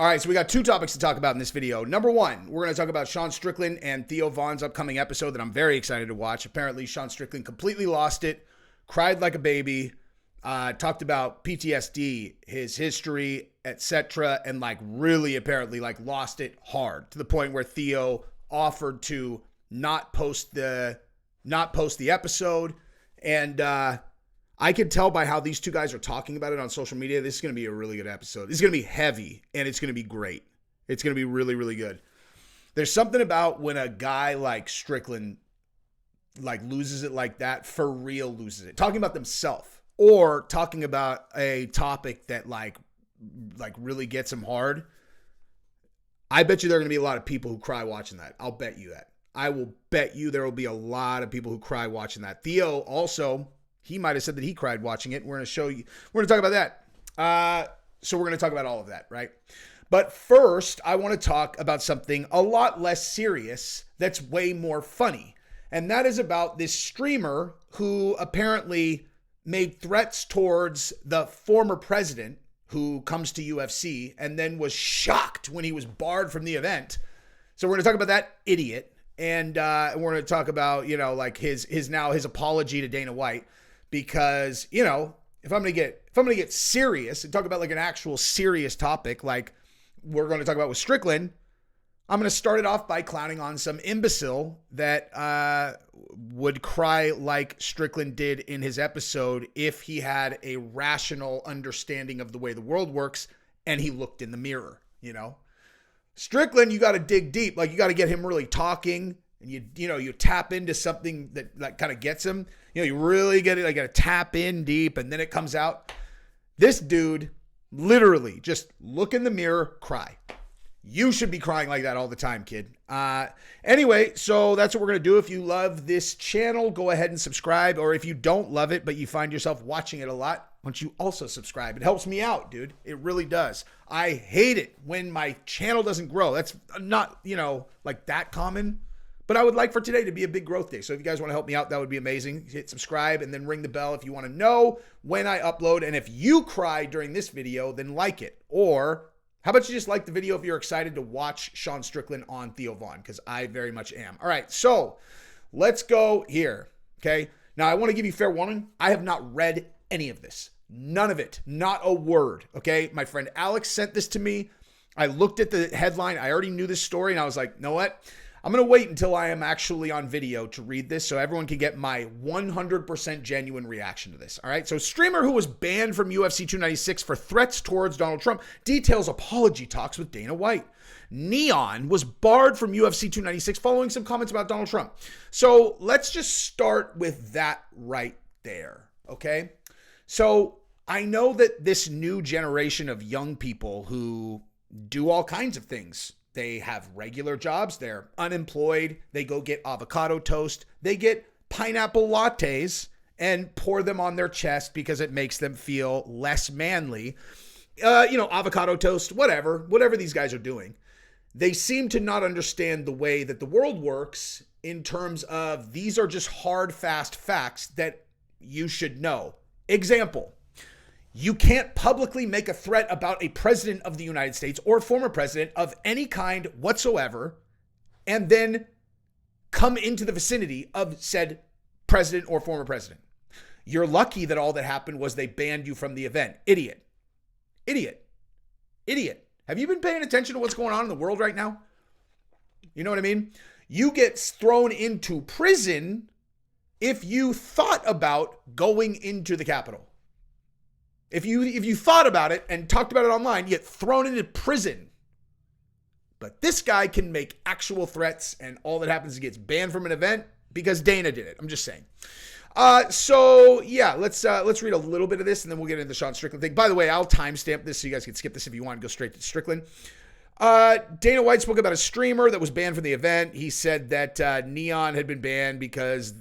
All right, so we got two topics to talk about in this video. Number one, we're going to talk about Sean Strickland and Theo Vonn's upcoming episode that I'm very excited to watch. Apparently, Sean Strickland completely lost it, cried like a baby, talked about PTSD, his history, etc., and really apparently lost it hard to the point where Theo offered to not post the episode. And I can tell by how these two guys are talking about it on social media, this is going to be a really good episode. This is going to be heavy, and it's going to be great. It's going to be really, really good. There's something about when a guy like Strickland loses it like that, for real loses it. Talking about themselves or talking about a topic that really gets him hard. I bet you there are going to be a lot of people who cry watching that. I'll bet you that. I will bet you there will be a lot of people who cry watching that. Theo also, he might have said that he cried watching it. We're going to show you. We're going to talk about that. So we're going to talk about all of that, right? But first, I want to talk about something a lot less serious that's way more funny. And that is about this streamer who apparently made threats towards the former president who comes to UFC and then was shocked when he was barred from the event. So we're going to talk about that idiot. And we're going to talk about, his apology to Dana White. Because, if I'm going to get serious and talk about an actual serious topic, like we're going to talk about with Strickland, I'm going to start it off by clowning on some imbecile that would cry like Strickland did in his episode if he had a rational understanding of the way the world works and he looked in the mirror, Strickland, you got to dig deep. You got to get him really talking, and you tap into something that kind of gets him. You really get it. I got to tap in deep, and then it comes out. This dude literally just look in the mirror, cry. You should be crying like that all the time, kid. Anyway, so that's what we're going to do. If you love this channel, go ahead and subscribe. Or if you don't love it, but you find yourself watching it a lot, why don't you also subscribe? It helps me out, dude. It really does. I hate it when my channel doesn't grow. That's not, that common. But I would like for today to be a big growth day. So if you guys want to help me out, that would be amazing. Hit subscribe and then ring the bell if you want to know when I upload. And if you cry during this video, then like it. Or how about you just like the video if you're excited to watch Sean Strickland on Theo Vonn? Because I very much am. All right, so let's go here, okay? Now, I want to give you fair warning. I have not read any of this. None of it. Not a word, okay? My friend Alex sent this to me. I looked at the headline. I already knew this story, and I was like, you know what? I'm going to wait until I am actually on video to read this so everyone can get my 100% genuine reaction to this. All right. So streamer who was banned from UFC 296 for threats towards Donald Trump details apology talks with Dana White. Neon was barred from UFC 296 following some comments about Donald Trump. So let's just start with that right there. Okay. So I know that this new generation of young people who do all kinds of things, they have regular jobs. They're unemployed. They go get avocado toast. They get pineapple lattes and pour them on their chest because it makes them feel less manly. Avocado toast, whatever these guys are doing. They seem to not understand the way that the world works in terms of these are just hard, fast facts that you should know. Example. You can't publicly make a threat about a president of the United States or former president of any kind whatsoever and then come into the vicinity of said president or former president. You're lucky that all that happened was they banned you from the event. Idiot. Idiot. Idiot. Have you been paying attention to what's going on in the world right now? You know what I mean? You get thrown into prison if you thought about going into the Capitol. If you thought about it and talked about it online, you get thrown into prison. But this guy can make actual threats, and all that happens is he gets banned from an event because Dana did it. I'm just saying. So yeah, let's read a little bit of this, and then we'll get into the Sean Strickland thing. By the way, I'll timestamp this so you guys can skip this if you want and go straight to Strickland. Dana White spoke about a streamer that was banned from the event. He said that Neon had been banned because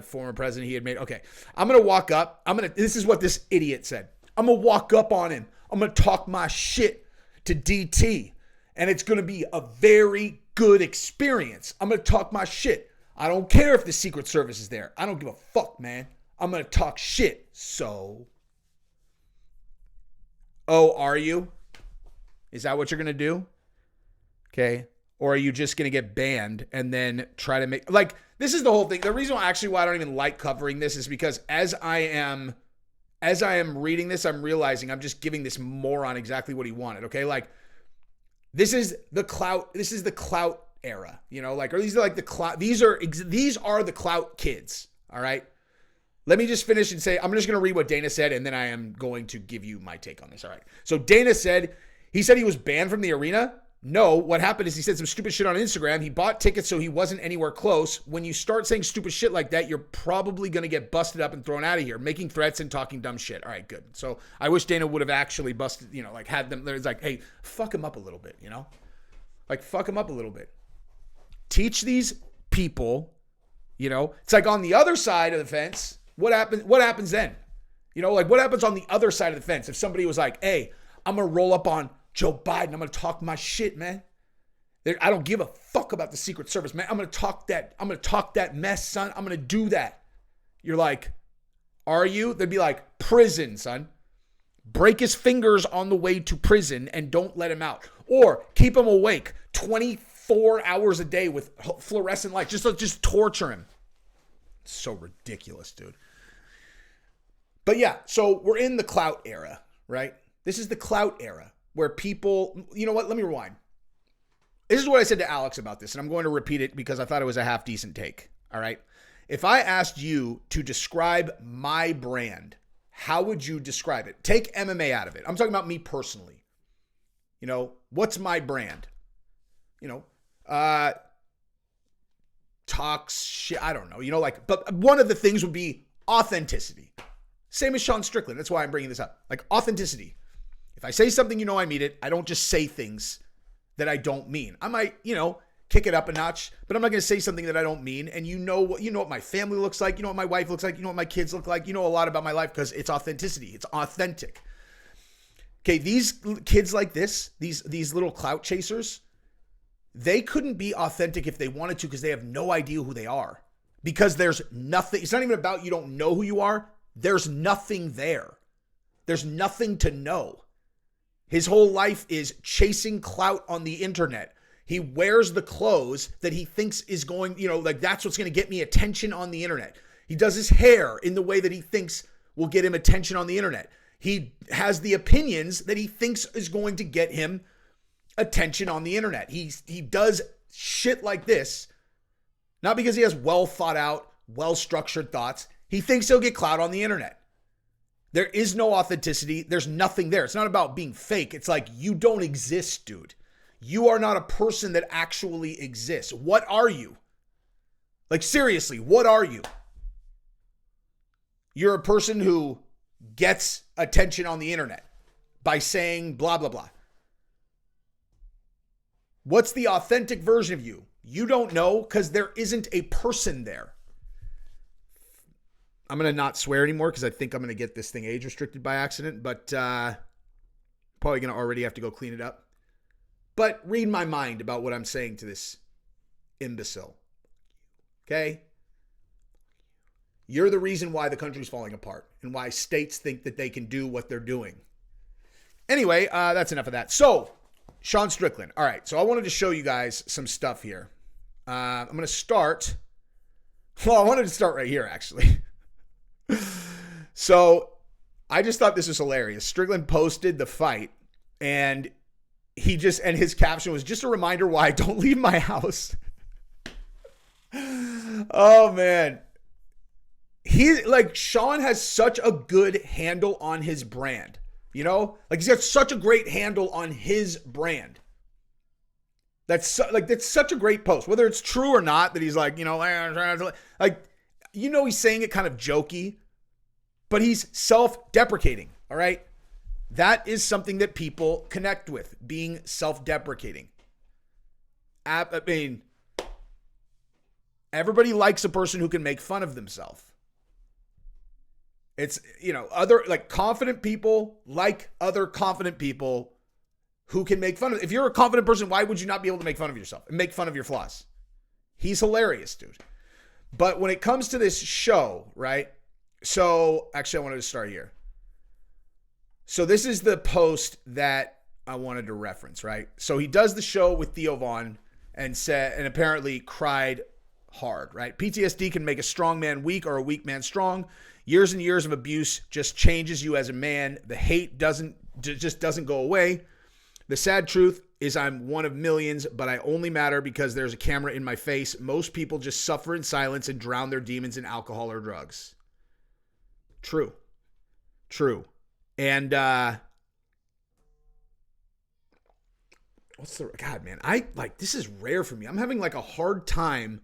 former president he had made. Okay, I'm going to walk up. This is what this idiot said. I'm going to walk up on him. I'm going to talk my shit to DT. And it's going to be a very good experience. I'm going to talk my shit. I don't care if the Secret Service is there. I don't give a fuck, man. I'm going to talk shit. So, oh, are you? Is that what you're going to do? Okay. Or are you just going to get banned and then try to make, like, this is the whole thing. The reason why I don't even like covering this is because as I am reading this, I'm realizing I'm just giving this moron exactly what he wanted. Okay. Like, this is the clout era, you know, like, or these are like the clout, these are the clout kids. All right. Let me just finish and say, I'm just going to read what Dana said, and then I am going to give you my take on this. All right. So Dana said he was banned from the arena. No, what happened is he said some stupid shit on Instagram. He bought tickets so he wasn't anywhere close. When you start saying stupid shit like that, you're probably going to get busted up and thrown out of here, making threats and talking dumb shit. All right, good. So I wish Dana would have actually busted, you know, like had them, it's like, hey, fuck him up a little bit, you know? Like, fuck him up a little bit. Teach these people, you know, it's like on the other side of the fence, what happens then? You know, like what happens on the other side of the fence if somebody was like, hey, I'm going to roll up on Joe Biden. I'm going to talk my shit, man. I don't give a fuck about the Secret Service, man. I'm going to talk that mess, son. I'm going to do that. You're like, are you? They'd be like, prison, son. Break his fingers on the way to prison and don't let him out. Or keep him awake 24 hours a day with fluorescent light. Just torture him. It's so ridiculous, dude. But yeah, so we're in the clout era, right? This is the clout era where people, you know what? Let me rewind. This is what I said to Alex about this, and I'm going to repeat it because I thought it was a half decent take. All right. If I asked you to describe my brand, how would you describe it? Take MMA out of it. I'm talking about me personally. You know, what's my brand? You know, talks shit. I don't know. You know, like, but one of the things would be authenticity. Same as Sean Strickland. That's why I'm bringing this up. Like authenticity. If I say something, you know, I mean it. I don't just say things that I don't mean. I might, you know, kick it up a notch, but I'm not going to say something that I don't mean. And you know what my family looks like. You know what my wife looks like. You know what my kids look like. You know a lot about my life because it's authenticity. It's authentic. Okay. These kids like this, these little clout chasers, they couldn't be authentic if they wanted to because they have no idea who they are. Because there's nothing. It's not even about you don't know who you are. There's nothing there. There's nothing to know. His whole life is chasing clout on the internet. He wears the clothes that he thinks is going, you know, like that's what's going to get me attention on the internet. He does his hair in the way that he thinks will get him attention on the internet. He has the opinions that he thinks is going to get him attention on the internet. He does shit like this, not because he has well thought out, well structured thoughts. He thinks he'll get clout on the internet. There is no authenticity. There's nothing there. It's not about being fake. It's like you don't exist, dude. You are not a person that actually exists. What are you? Like seriously, what are you? You're a person who gets attention on the internet by saying blah, blah, blah. What's the authentic version of you? You don't know because there isn't a person there. I'm going to not swear anymore because I think I'm going to get this thing age restricted by accident, but probably going to already have to go clean it up. But read my mind about what I'm saying to this imbecile. Okay? You're the reason why the country's falling apart and why states think that they can do what they're doing. Anyway, that's enough of that. So, Sean Strickland. All right, so I wanted to show you guys some stuff here. I'm going to start. Well, I wanted to start right here, actually. So I just thought this was hilarious. Strickland posted the fight and his caption was just a reminder why I don't leave my house. Oh man. Sean has such a good handle on his brand, you know, like he's got such a great handle on his brand. That's such a great post, whether it's true or not, that he's like, you know, like, you know, he's saying it kind of jokey, but he's self-deprecating. All right. That is something that people connect with, being self-deprecating. I mean, everybody likes a person who can make fun of themselves. It's, you know, other like confident people like other confident people who can make fun of. If you're a confident person, why would you not be able to make fun of yourself and make fun of your flaws? He's hilarious, dude. But when it comes to this show, right? So actually I wanted to start here. So this is the post that I wanted to reference, right? So he does the show with Theo Vonn and apparently cried hard, right? PTSD can make a strong man weak or a weak man strong. Years and years of abuse just changes you as a man. The hate just doesn't go away. The sad truth is I'm one of millions, but I only matter because there's a camera in my face. Most people just suffer in silence and drown their demons in alcohol or drugs. True. And God, man, this is rare for me. I'm having like a hard time.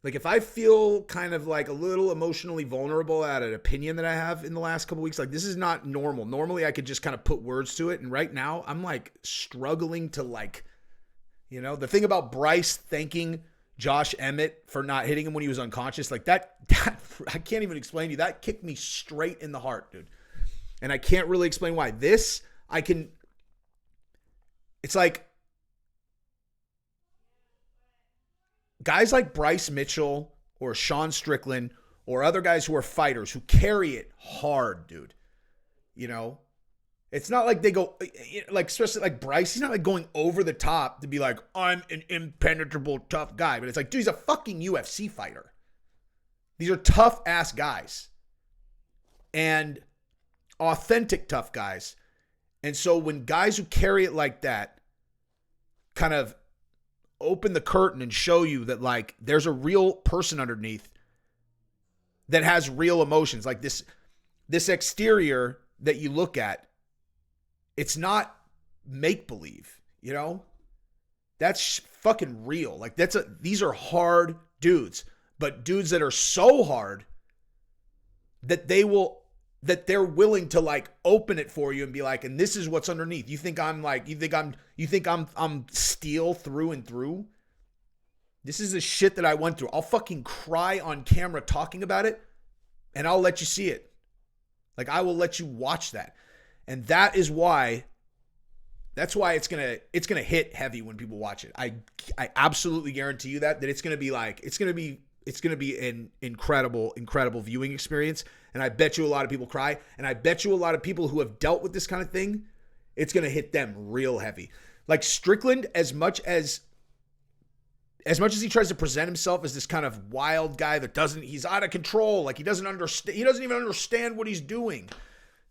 Like if I feel kind of like a little emotionally vulnerable at an opinion that I have in the last couple weeks, like this is not normal. Normally I could just kind of put words to it. And right now I'm like struggling to the thing about Bryce thanking Josh Emmett for not hitting him when he was unconscious, like that I can't even explain to you. That kicked me straight in the heart, dude. And I can't really explain why. It's like guys like Bryce Mitchell or Sean Strickland or other guys who are fighters who carry it hard, dude. It's not like they go, like, especially like Bryce, he's not like going over the top to be like, I'm an impenetrable tough guy. But it's like, dude, he's a fucking UFC fighter. These are tough ass guys and authentic tough guys. And so when guys who carry it like that kind of open the curtain and show you that like there's a real person underneath that has real emotions, like this exterior that you look at, it's not make-believe, that's fucking real. Like these are hard dudes, but dudes that are so hard that they're willing to like open it for you and be like, and this is what's underneath. You think I'm steel through and through? This is the shit that I went through. I'll fucking cry on camera talking about it, and I'll let you see it. Like I will let you watch that. And that's why it's going to hit heavy when people watch it. I absolutely guarantee you that it's going to be an incredible viewing experience. And I bet you a lot of people cry. And I bet you a lot of people who have dealt with this kind of thing, it's going to hit them real heavy. Like Strickland, as much as he tries to present himself as this kind of wild guy he's out of control. Like he doesn't even understand what he's doing.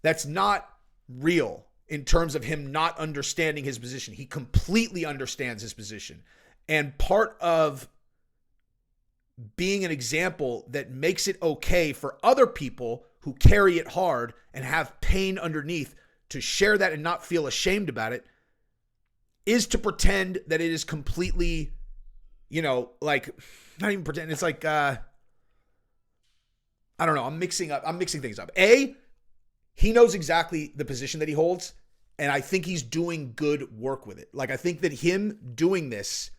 That's not real in terms of him not understanding his position. He completely understands his position. And part of being an example that makes it okay for other people who carry it hard and have pain underneath to share that and not feel ashamed about it is to pretend that it is completely, like not even pretend. It's like, I don't know. I'm mixing things up. He knows exactly the position that he holds, and I think he's doing good work with it. Like, I think that him doing this,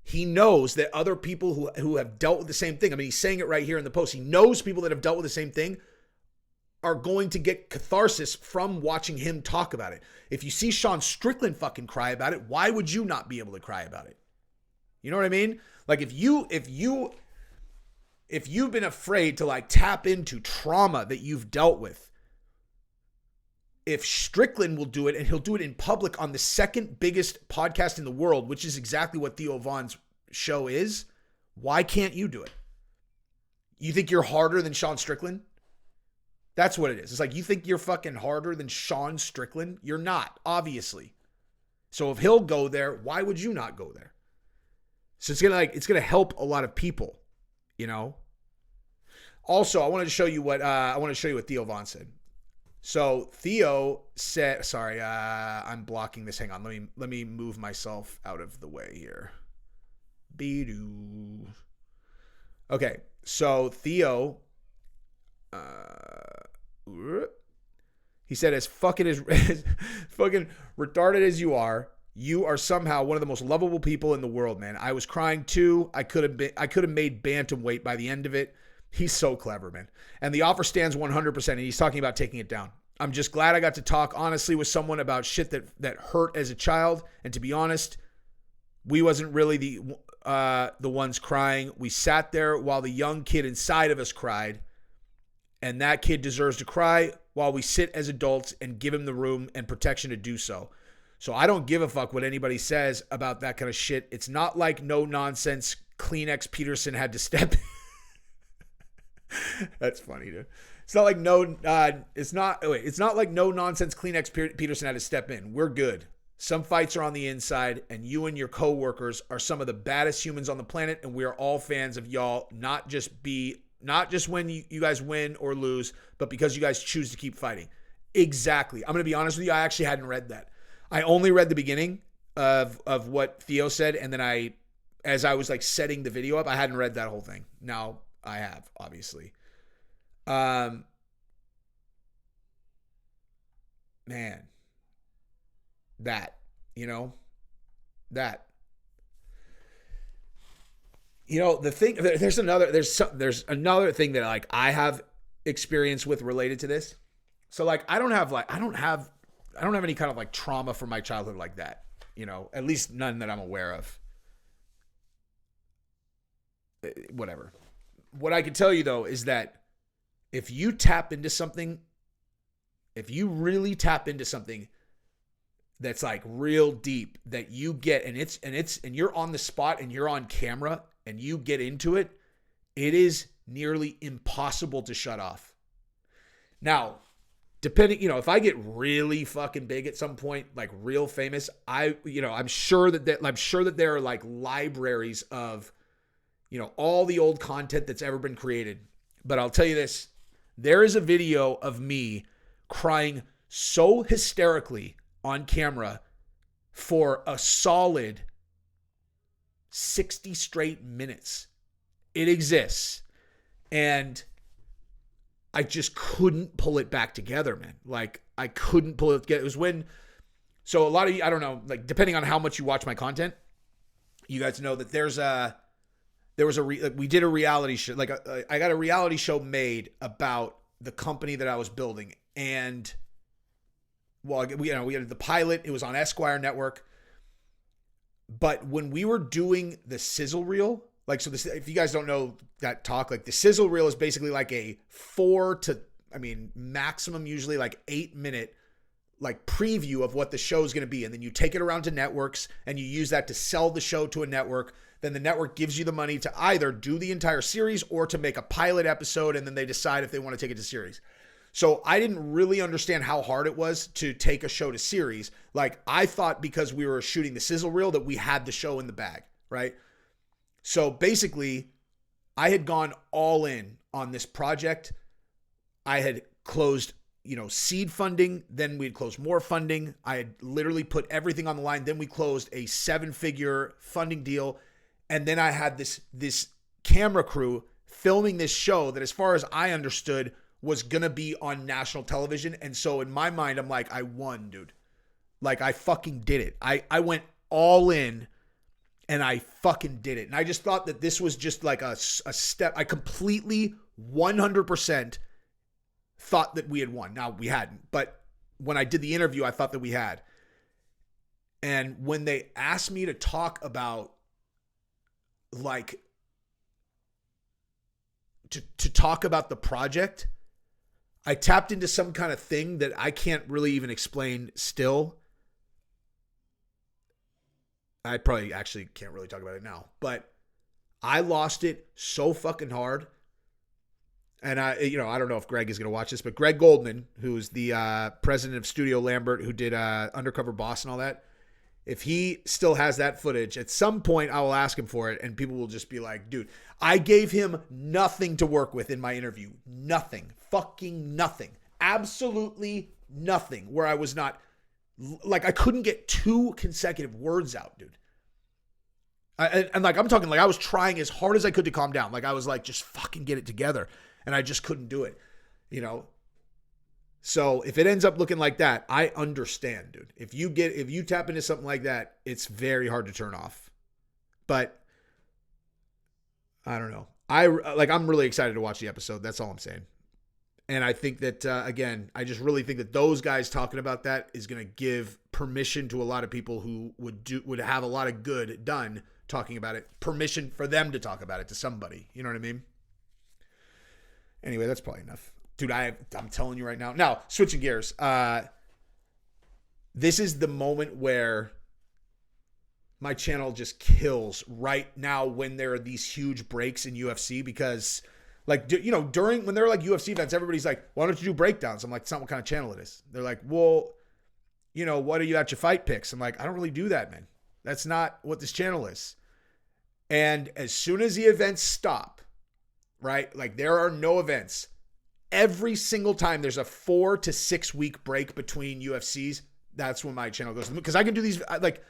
he knows that other people who have dealt with the same thing, I mean, he's saying it right here in the post. He knows people that have dealt with the same thing are going to get catharsis from watching him talk about it. If you see Sean Strickland fucking cry about it, why would you not be able to cry about it? You know what I mean? Like, if you've been afraid to like tap into trauma that you've dealt with, if Strickland will do it, and he'll do it in public on the second biggest podcast in the world, which is exactly what Theo Vonn's show is, why can't you do it? You think you're harder than Sean Strickland? That's what it is. It's like, you think you're fucking harder than Sean Strickland? You're not, obviously. So if he'll go there, why would you not go there? So it's gonna help a lot of people, Also, I wanted to show you what Theo Vonn said. So Theo said, sorry, I'm blocking this. Hang on. Let me move myself out of the way here. Be-doo. Okay. So Theo, he said, as fucking retarded as you are somehow one of the most lovable people in the world, man. I was crying too. I could have made bantamweight by the end of it. He's so clever, man. And the offer stands 100%, and he's talking about taking it down. I'm just glad I got to talk honestly with someone about shit that hurt as a child. And to be honest, we wasn't really the ones crying. We sat there while the young kid inside of us cried. And that kid deserves to cry while we sit as adults and give him the room and protection to do so. So I don't give a fuck what anybody says about that kind of shit. It's not like no nonsense Kleenex Peterson had to step in. That's funny, dude. It's not like it's not like no nonsense Kleenex Peterson had to step in. We're good. Some fights are on the inside, and you and your coworkers are some of the baddest humans on the planet, and we are all fans of y'all, not just when you guys win or lose, but because you guys choose to keep fighting. Exactly. I'm going to be honest with you. I actually hadn't read that. I only read the beginning of what Theo said, and then as I was like setting the video up, I hadn't read that whole thing. Now I have, obviously. Man. That. The thing, there's another thing that like I have experience with related to this. So like, I don't have any kind of like trauma from my childhood like that, at least none that I'm aware of. Whatever. What I can tell you though is that if you really tap into something that's like real deep, that you get, and you're on the spot and you're on camera and you get into it, it is nearly impossible to shut off. Now, depending, if I get really fucking big at some point, like real famous, I'm sure that there are like libraries of, all the old content that's ever been created. But I'll tell you this, there is a video of me crying so hysterically on camera for a solid 60 straight minutes. It exists. And I just couldn't pull it back together, man. Like, I couldn't pull it together. It was so a lot of you, I don't know, like, depending on how much you watch my content, you guys know that we did a reality show. Like, I got a reality show made about the company that I was building. And, well, we had the pilot. It was on Esquire Network. But when we were doing the sizzle reel, like, so this, if you guys don't know that talk, like the sizzle reel is basically like a maximum usually like 8-minute like preview of what the show is going to be. And then you take it around to networks and you use that to sell the show to a network. Then the network gives you the money to either do the entire series or to make a pilot episode. And then they decide if they want to take it to series. So I didn't really understand how hard it was to take a show to series. Like, I thought because we were shooting the sizzle reel that we had the show in the bag, right? So basically, I had gone all in on this project. I had closed, seed funding. Then we'd closed more funding. I had literally put everything on the line. Then we closed a 7-figure funding deal. And then I had this camera crew filming this show that, as far as I understood, was going to be on national television. And so in my mind, I'm like, I won, dude. Like, I fucking did it. I went all in and I fucking did it. And I just thought that this was just like a step. I completely 100% thought that we had won. Now, we hadn't. But when I did the interview, I thought that we had. And when they asked me to talk about, like, to talk about the project, I tapped into some kind of thing that I can't really even explain still. I probably actually can't really talk about it now, but I lost it so fucking hard. And I don't know if Greg is going to watch this, but Greg Goldman, who's the president of Studio Lambert, who did Undercover Boss and all that, if he still has that footage, at some point I will ask him for it, and people will just be like, dude, I gave him nothing to work with in my interview. Nothing. Fucking nothing. Absolutely nothing. Where I was not, like, I couldn't get 2 consecutive words out, dude. And like, I'm talking like I was trying as hard as I could to calm down. Like, I was like, just fucking get it together. And I just couldn't do it, So if it ends up looking like that, I understand, dude. If you tap into something like that, it's very hard to turn off. But I don't know. I'm really excited to watch the episode. That's all I'm saying. And I think that, again, I just really think that those guys talking about that is going to give permission to a lot of people who would have a lot of good done talking about it. Permission for them to talk about it to somebody. You know what I mean? Anyway, that's probably enough. Dude, I'm telling you right now. Now, switching gears. this is the moment where my channel just kills right now when there are these huge breaks in UFC, because like, you know, during when there are like UFC events, everybody's like, why don't you do breakdowns? I'm like, it's not what kind of channel it is. They're like, well, you know, what are you at your fight picks? I'm like, I don't really do that, man. That's not what this channel is. And as soon as the events stop, right? Like there are no events. Every single time there's a 4 to 6 week break between UFCs, that's when my channel goes. Because I can do these, like,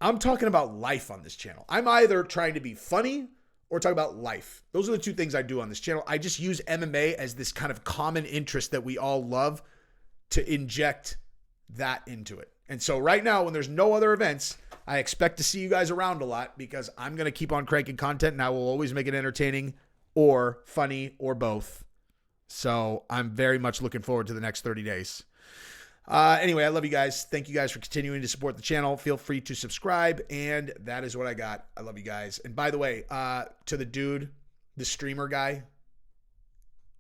I'm talking about life on this channel. I'm either trying to be funny or talk about life. Those are the two things I do on this channel. I just use MMA as this kind of common interest that we all love to inject that into it. And so right now, when there's no other events, I expect to see you guys around a lot, because I'm going to keep on cranking content and I will always make it entertaining or funny or both. So I'm very much looking forward to the next 30 days. Anyway, I love you guys. Thank you guys for continuing to support the channel. Feel free to subscribe. And that is what I got. I love you guys. And by the way, to the dude, the streamer guy,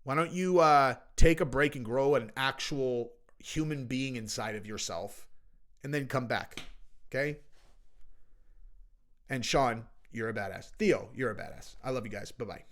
why don't you take a break and grow an actual human being inside of yourself and then come back. Okay? And Sean, you're a badass. Theo, you're a badass. I love you guys. Bye-bye.